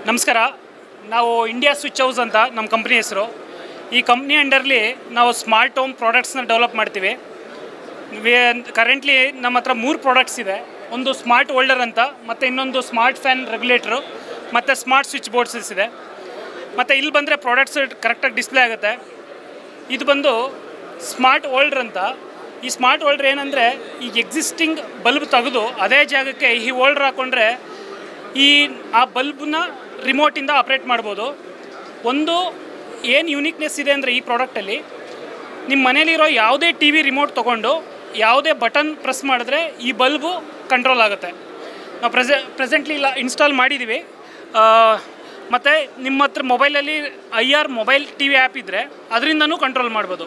ನಮಸ್ಕಾರ. ನಾವು India switch house ಅಂತ ನಮ್ಮ ಕಂಪ್ನಿ ಹೆಸರು. ಈ ಕಂಪ್ನಿ ಅಂಡರ್ಲಿ ನಾವು ಸ್ಮಾರ್ಟ್ ಹೋಮ್ ಪ್ರಾಡಕ್ಟ್ಸ್ನ ಡೆವಲಪ್ ಮಾಡ್ತೀವಿ. ಕರೆಂಟ್ಲಿ ನಮ್ಮ ಹತ್ರ 3 ಪ್ರಾಡಕ್ಟ್ಸ್ ಇದೆ. ಒಂದು ಸ್ಮಾರ್ಟ್ ಹೋಲ್ಡರ್ ಅಂತ, ಮತ್ತು ಇನ್ನೊಂದು ಸ್ಮಾರ್ಟ್ ಫ್ಯಾನ್ ರೆಗ್ಯುಲೇಟ್ರು, ಮತ್ತು ಸ್ಮಾರ್ಟ್ ಸ್ವಿಚ್ ಬೋರ್ಡ್ಸ್ ಇದೆ. ಮತ್ತು ಇಲ್ಲಿ ಬಂದರೆ ಪ್ರಾಡಕ್ಟ್ಸ್ ಕರೆಕ್ಟಾಗಿ ಡಿಸ್ಪ್ಲೇ ಆಗುತ್ತೆ. ಇದು ಬಂದು ಸ್ಮಾರ್ಟ್ ಹೋಲ್ಡರ್ ಅಂತ. ಈ ಸ್ಮಾರ್ಟ್ ಹೋಲ್ಡರ್ ಏನಂದರೆ, ಈಗ ಎಕ್ಸಿಸ್ಟಿಂಗ್ ಬಲ್ಬ್ ತೆಗೆದು ಅದೇ ಜಾಗಕ್ಕೆ ಈ ಹೋಲ್ಡರ್ ಹಾಕ್ಕೊಂಡ್ರೆ ಆ ಬಲ್ಬ್ನ ರಿಮೋಟಿಂದ ಆಪ್ರೇಟ್ ಮಾಡ್ಬೋದು. ಒಂದು ಏನು ಯೂನಿಕ್ನೆಸ್ ಇದೆ ಅಂದರೆ, ಈ ಪ್ರಾಡಕ್ಟಲ್ಲಿ ನಿಮ್ಮ ಮನೇಲಿರೋ ಯಾವುದೇ ಟಿ ವಿ ರಿಮೋಟ್ ತೊಗೊಂಡು ಯಾವುದೇ ಬಟನ್ ಪ್ರೆಸ್ ಮಾಡಿದ್ರೆ ಈ ಬಲ್ಬು ಕಂಟ್ರೋಲ್ ಆಗುತ್ತೆ. ನಾವು ಪ್ರೆಸೆಂಟ್ಲಿ ಇನ್ಸ್ಟಾಲ್ ಮಾಡಿದ್ದೀವಿ. ಮತ್ತು ನಿಮ್ಮ ಹತ್ರ ಮೊಬೈಲಲ್ಲಿ IR mobile T V app ಇದ್ದರೆ ಅದರಿಂದನೂ ಕಂಟ್ರೋಲ್ ಮಾಡ್ಬೋದು.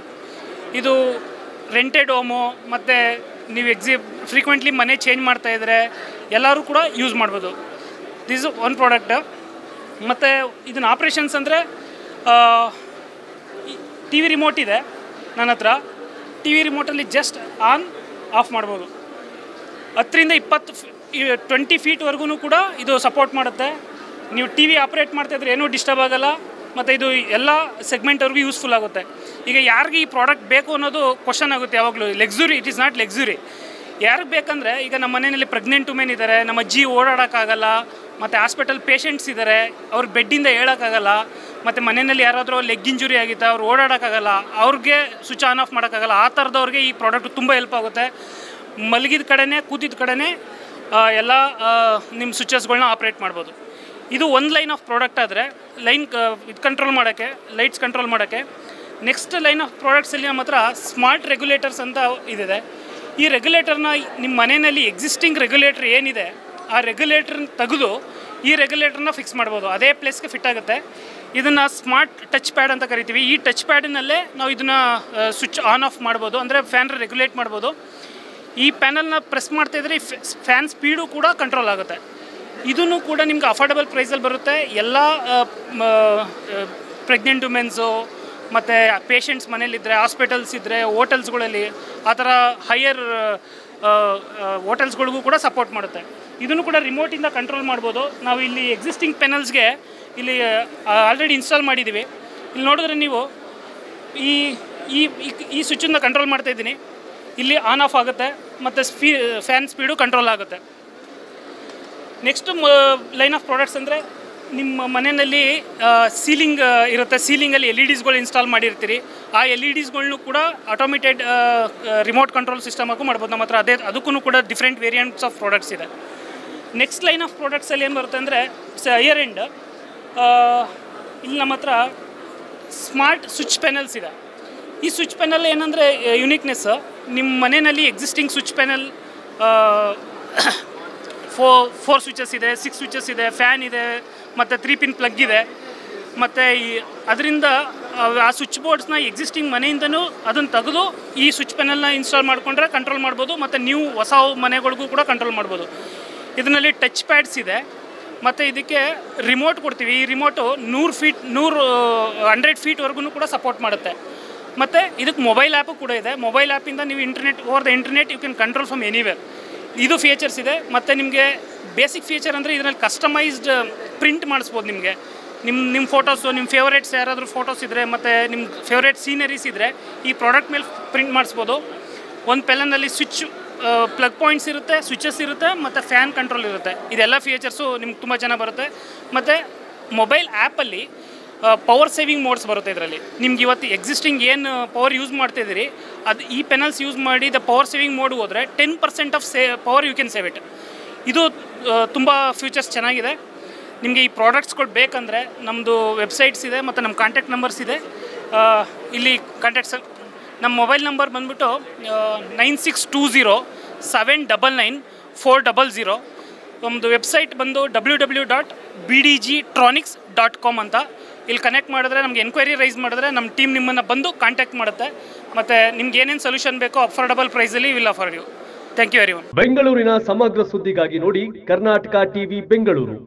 ಇದು ರೆಂಟೆಡ್ ಹೋಮು ಮತ್ತು ನೀವು ಫ್ರೀಕ್ವೆಂಟ್ಲಿ ಮನೆ ಚೇಂಜ್ ಮಾಡ್ತಾಯಿದ್ರೆ ಎಲ್ಲರೂ ಕೂಡ ಯೂಸ್ ಮಾಡ್ಬೋದು. This one product. ಮತ್ತು ಇದನ್ನ ಆಪ್ರೇಷನ್ಸ್ ಅಂದರೆ, ಟಿ ವಿ ರಿಮೋಟ್ ಇದೆ ನನ್ನ ಹತ್ರ. ಟಿ ವಿ ರಿಮೋಟಲ್ಲಿ ಜಸ್ಟ್ ಆನ್ ಆಫ್ ಮಾಡ್ಬೋದು. 10 ರಿಂದ 20 ಫೀಟ್ವರೆಗೂ ಕೂಡ ಇದು ಸಪೋರ್ಟ್ ಮಾಡುತ್ತೆ. ನೀವು ಟಿ ವಿ ಆಪ್ರೇಟ್ ಮಾಡ್ತಾಯಿದ್ರೆ ಏನೂ ಡಿಸ್ಟರ್ಬ್ ಆಗೋಲ್ಲ. ಮತ್ತು ಇದು ಎಲ್ಲ ಸೆಗ್ಮೆಂಟ್ವರೆಗೂ ಯೂಸ್ಫುಲ್ ಆಗುತ್ತೆ. ಈಗ ಯಾರಿಗೆ ಈ ಪ್ರಾಡಕ್ಟ್ ಬೇಕು ಅನ್ನೋದು ಕ್ವಶನ್ ಆಗುತ್ತೆ ಯಾವಾಗಲೂ. Luxury, it is not luxury. ಯಾರಿಗೆ ಬೇಕಂದರೆ, ಈಗ ನಮ್ಮ ಮನೆಯಲ್ಲಿ ಪ್ರೆಗ್ನೆಂಟ್ ವುಮೆನ್ ಇದ್ದಾರೆ, ನಮ್ಮ ಅಜ್ಜಿ ಓಡಾಡೋಕ್ಕಾಗಲ್ಲ, ಮತ್ತು ಹಾಸ್ಪಿಟಲ್ ಪೇಷಂಟ್ಸ್ ಇದ್ದಾರೆ, ಅವ್ರು ಬೆಡ್ಡಿಂದ ಹೇಳೋಕ್ಕಾಗಲ್ಲ, ಮತ್ತು ಮನೆಯಲ್ಲಿ ಯಾರಾದರೂ ಲೆಗ್ ಇಂಜುರಿ ಆಗಿತ್ತು, ಅವ್ರು ಓಡಾಡೋಕ್ಕಾಗಲ್ಲ, ಅವ್ರಿಗೆ ಸ್ವಿಚ್ ಆನ್ ಆಫ್ ಮಾಡೋಕ್ಕಾಗಲ್ಲ. ಆ ಥರದವ್ರಿಗೆ ಈ ಪ್ರಾಡಕ್ಟ್ ತುಂಬ ಹೆಲ್ಪ್ ಆಗುತ್ತೆ. ಮಲಗಿದ ಕಡೆನೇ, ಕೂತಿದ್ದ ಕಡೆನೇ ಎಲ್ಲ ನಿಮ್ಮ ಸ್ವಿಚಸ್ಗಳನ್ನ ಆಪ್ರೇಟ್ ಮಾಡ್ಬೋದು. ಇದು ಒಂದು ಲೈನ್ ಆಫ್ ಪ್ರಾಡಕ್ಟ್. ಆದರೆ ಇದು ಕಂಟ್ರೋಲ್ ಮಾಡೋಕ್ಕೆ, ಲೈಟ್ಸ್ ಕಂಟ್ರೋಲ್ ಮಾಡೋಕ್ಕೆ. ನೆಕ್ಸ್ಟ್ ಲೈನ್ ಆಫ್ ಪ್ರಾಡಕ್ಟ್ಸಲ್ಲಿ ನಮ್ಮ ಹತ್ರ ಸ್ಮಾರ್ಟ್ ರೆಗ್ಯುಲೇಟರ್ಸ್ ಅಂತ ಇದಿದೆ. ಈ ರೆಗ್ಯುಲೇಟರ್ನ ನಿಮ್ಮ ಮನೆಯಲ್ಲಿ ಎಕ್ಸಿಸ್ಟಿಂಗ್ ರೆಗ್ಯುಲೇಟರ್ ಏನಿದೆ ಆ ರೆಗ್ಯುಲೇಟರ್ನ ತೆಗೆದು ಈ ರೆಗ್ಯುಲೇಟರ್ನ ಫಿಕ್ಸ್ ಮಾಡ್ಬೋದು. ಅದೇ ಪ್ಲೇಸ್ಗೆ ಫಿಟ್ ಆಗುತ್ತೆ. ಇದನ್ನು ಸ್ಮಾರ್ಟ್ ಟಚ್ ಪ್ಯಾಡ್ ಅಂತ ಕರಿತೀವಿ. ಈ ಟಚ್ ಪ್ಯಾಡಿನಲ್ಲೇ ನಾವು ಇದನ್ನು ಸ್ವಿಚ್ ಆನ್ ಆಫ್ ಮಾಡ್ಬೋದು, ಅಂದರೆ ಫ್ಯಾನ್ ರೆಗ್ಯುಲೇಟ್ ಮಾಡ್ಬೋದು. ಈ ಪ್ಯಾನಲ್ನ ಪ್ರೆಸ್ ಮಾಡ್ತಾಯಿದ್ರೆ ಫ್ಯಾನ್ ಸ್ಪೀಡು ಕೂಡ ಕಂಟ್ರೋಲ್ ಆಗುತ್ತೆ. ಇದನ್ನು ಕೂಡ ನಿಮ್ಗೆ ಅಫೋರ್ಡಬಲ್ ಪ್ರೈಸಲ್ಲಿ ಬರುತ್ತೆ. ಎಲ್ಲ ಪ್ರೆಗ್ನೆಂಟ್ ವುಮೆನ್ಸು ಮತ್ತು ಪೇಷಂಟ್ಸ್ ಮನೇಲಿದ್ದರೆ, ಹಾಸ್ಪಿಟಲ್ಸ್ ಇದ್ದರೆ, ಹೋಟೆಲ್ಸ್ಗಳಲ್ಲಿ, ಆ ಥರ ಹೈಯರ್ ಹೋಟೆಲ್ಸ್ಗಳಿಗೂ ಕೂಡ ಸಪೋರ್ಟ್ ಮಾಡುತ್ತೆ. ಇದನ್ನು ಕೂಡ ರಿಮೋಟಿಂದ ಕಂಟ್ರೋಲ್ ಮಾಡ್ಬೋದು. ನಾವು ಇಲ್ಲಿ ಎಕ್ಸಿಸ್ಟಿಂಗ್ ಪ್ಯಾನಲ್ಸ್ಗೆ ಇಲ್ಲಿ ಆಲ್ರೆಡಿ ಇನ್ಸ್ಟಾಲ್ ಮಾಡಿದ್ದೀವಿ. ಇಲ್ಲಿ ನೋಡಿದ್ರೆ ನೀವು ಈ ಸ್ವಿಚ್ಚನ್ನು ಕಂಟ್ರೋಲ್ ಮಾಡ್ತಾಯಿದ್ದೀನಿ. ಇಲ್ಲಿ ಆನ್ ಆಫ್ ಆಗುತ್ತೆ ಮತ್ತು ಫ್ಯಾನ್ ಸ್ಪೀಡು ಕಂಟ್ರೋಲ್ ಆಗುತ್ತೆ. ನೆಕ್ಸ್ಟು ಲೈನ್ ಆಫ್ ಪ್ರಾಡಕ್ಟ್ಸ್ ಅಂದರೆ, ನಿಮ್ಮ ಮನೆಯಲ್ಲಿ ಸೀಲಿಂಗ್ ಇರುತ್ತೆ. ಸೀಲಿಂಗಲ್ಲಿ LEDಸ್ಗಳು ಇನ್ಸ್ಟಾಲ್ ಮಾಡಿರ್ತೀರಿ. ಆ LEDಸ್ಗಳನ್ನೂ ಕೂಡ ಆಟೋಮೇಟೆಡ್ ರಿಮೋಟ್ ಕಂಟ್ರೋಲ್ ಸಿಸ್ಟಮ್ ಹಾಕೂ ಮಾಡ್ಬೋದು ನಮ್ಮ ಹತ್ರ. ಅದಕ್ಕೂ ಕೂಡ ಡಿಫ್ರೆಂಟ್ ವೇರಿಯಂಟ್ಸ್ ಆಫ್ ಪ್ರಾಡಕ್ಟ್ಸ್ ಇದೆ. ನೆಕ್ಸ್ಟ್ ಲೈನ್ ಆಫ್ ಪ್ರಾಡಕ್ಟ್ಸಲ್ಲಿ ಏನು ಬರುತ್ತೆ ಅಂದರೆ, ಹೈಯರ್ ಎಂಡ್. ಇಲ್ಲಿ ನಮ್ಮ ಹತ್ರ ಸ್ಮಾರ್ಟ್ ಸ್ವಿಚ್ ಪ್ಯಾನಲ್ಸ್ ಇದೆ. ಈ ಸ್ವಿಚ್ ಪ್ಯಾನಲ್ ಏನಂದರೆ ಯುನೀಕ್ನೆಸ್, ನಿಮ್ಮ ಮನೆಯಲ್ಲಿ ಎಕ್ಸಿಸ್ಟಿಂಗ್ ಸ್ವಿಚ್ ಪ್ಯಾನಲ್ 4 ಸ್ವಿಚಸ್ ಇದೆ, 6 ಸ್ವಿಚಸ್ ಇದೆ, ಫ್ಯಾನ್ ಇದೆ, ಮತ್ತು 3 ಪಿನ್ ಪ್ಲಗ್ ಇದೆ. ಮತ್ತು ಅದರಿಂದ ಆ ಸ್ವಿಚ್ ಬೋರ್ಡ್ಸ್ನ ಎಕ್ಸಿಸ್ಟಿಂಗ್ ಮನೆಯಿಂದನೂ ಅದನ್ನು ತೆಗೆದು ಈ ಸ್ವಿಚ್ ಪ್ಯಾನಲ್ನ ಇನ್ಸ್ಟಾಲ್ ಮಾಡಿಕೊಂಡ್ರೆ ಕಂಟ್ರೋಲ್ ಮಾಡ್ಬೋದು. ಮತ್ತು ನೀವು ಹೊಸ ಮನೆಗಳಿಗೂ ಕೂಡ ಕಂಟ್ರೋಲ್ ಮಾಡ್ಬೋದು. ಇದರಲ್ಲಿ ಟಚ್ ಪ್ಯಾಡ್ಸ್ ಇದೆ, ಮತ್ತು ಇದಕ್ಕೆ ರಿಮೋಟ್ ಕೊಡ್ತೀವಿ. ಈ ರಿಮೋಟು 100 ಫೀಟ್ವರೆಗೂ ಕೂಡ ಸಪೋರ್ಟ್ ಮಾಡುತ್ತೆ. ಮತ್ತು ಇದಕ್ಕೆ ಮೊಬೈಲ್ ಆ್ಯಪು ಕೂಡ ಇದೆ. ಮೊಬೈಲ್ ಆ್ಯಪಿಂದ ನೀವು over the internet you can control from anywhere. ಇದು ಫೀಚರ್ಸ್ ಇದೆ. ಮತ್ತು ನಿಮಗೆ ಬೇಸಿಕ್ ಫೀಚರ್ ಅಂದರೆ, ಇದರಲ್ಲಿ ಕಸ್ಟಮೈಸ್ಡ್ ಪ್ರಿಂಟ್ ಮಾಡಿಸ್ಬೋದು. ನಿಮ್ಮ ಫೋಟೋಸು, ನಿಮ್ಮ ಫೇವ್ರೇಟ್ಸ್ ಯಾರಾದರೂ ಫೋಟೋಸ್ ಇದ್ದರೆ, ಮತ್ತು ನಿಮ್ಮ ಫೇವ್ರೇಟ್ ಸೀನರೀಸ್ ಇದ್ದರೆ ಈ ಪ್ರಾಡಕ್ಟ್ ಮೇಲೆ ಪ್ರಿಂಟ್ ಮಾಡಿಸ್ಬೋದು. ಒಂದು ಪೆಲನಲ್ಲಿ ಸ್ವಿಚ್ ಪ್ಲಗ್ ಪಾಯಿಂಟ್ಸ್ ಇರುತ್ತೆ, ಸ್ವಿಚಸ್ ಇರುತ್ತೆ, ಮತ್ತು ಫ್ಯಾನ್ ಕಂಟ್ರೋಲ್ ಇರುತ್ತೆ. ಇದೆಲ್ಲ ಫೀಚರ್ಸು ನಿಮ್ಗೆ ತುಂಬ ಚೆನ್ನಾಗಿ ಬರುತ್ತೆ. ಮತ್ತು ಮೊಬೈಲ್ ಆ್ಯಪಲ್ಲಿ ಪವರ್ ಸೇವಿಂಗ್ ಮೋಡ್ಸ್ ಬರುತ್ತೆ. ಇದರಲ್ಲಿ ನಿಮ್ಗೆ ಇವತ್ತು ಎಕ್ಸಿಸ್ಟಿಂಗ್ ಏನು ಪವರ್ ಯೂಸ್ ಮಾಡ್ತಾಯಿದ್ದೀರಿ, ಈ ಪೆನಲ್ಸ್ ಯೂಸ್ ಮಾಡಿ ಪವರ್ ಸೇವಿಂಗ್ ಮೋಡ್ ಹೋದರೆ 10% of power you can save it. ಇದು ತುಂಬ ಫ್ಯೂಚರ್ಸ್ ಚೆನ್ನಾಗಿದೆ. ನಿಮಗೆ ಈ ಪ್ರಾಡಕ್ಟ್ಸ್ಗಳು ಬೇಕಂದರೆ ನಮ್ಮದು ವೆಬ್ಸೈಟ್ಸ್ ಇದೆ, ಮತ್ತು ನಮ್ಮ ಕಾಂಟ್ಯಾಕ್ಟ್ ನಂಬರ್ಸ್ ಇದೆ. ಇಲ್ಲಿ ನಮ್ಮ ಮೊಬೈಲ್ ನಂಬರ್ ಬಂದುಬಿಟ್ಟು 9620799400. ನಮ್ಮದು ವೆಬ್ಸೈಟ್ ಬಂದು www.bdgtronics.com ಅಂತ. ಇಲ್ಲಿ ಕನೆಕ್ಟ್ ಮಾಡಿದ್ರೆ, ನಮಗೆ ಎನ್ಕ್ವೈರಿ ರೈಸ್ ಮಾಡಿದ್ರೆ ನಮ್ಮ ಟೀಮ್ ನಿಮ್ಮನ್ನು ಬಂದು ಕಾಂಟ್ಯಾಕ್ಟ್ ಮಾಡುತ್ತೆ. ಮತ್ತು ನಿಮ್ಗೆ ಏನೇನು ಸೊಲ್ಯೂಷನ್ ಬೇಕೋ ಅಫೋರ್ಡಬಲ್ ಪ್ರೈಸಲ್ಲಿ will offer you. Thank you very much. ಬೆಂಗಳೂರಿನ ಸಮಗ್ರ ಸುದ್ದಿಗಾಗಿ ನೋಡಿ ಕರ್ನಾಟಕ ಟಿವಿ ಬೆಂಗಳೂರು.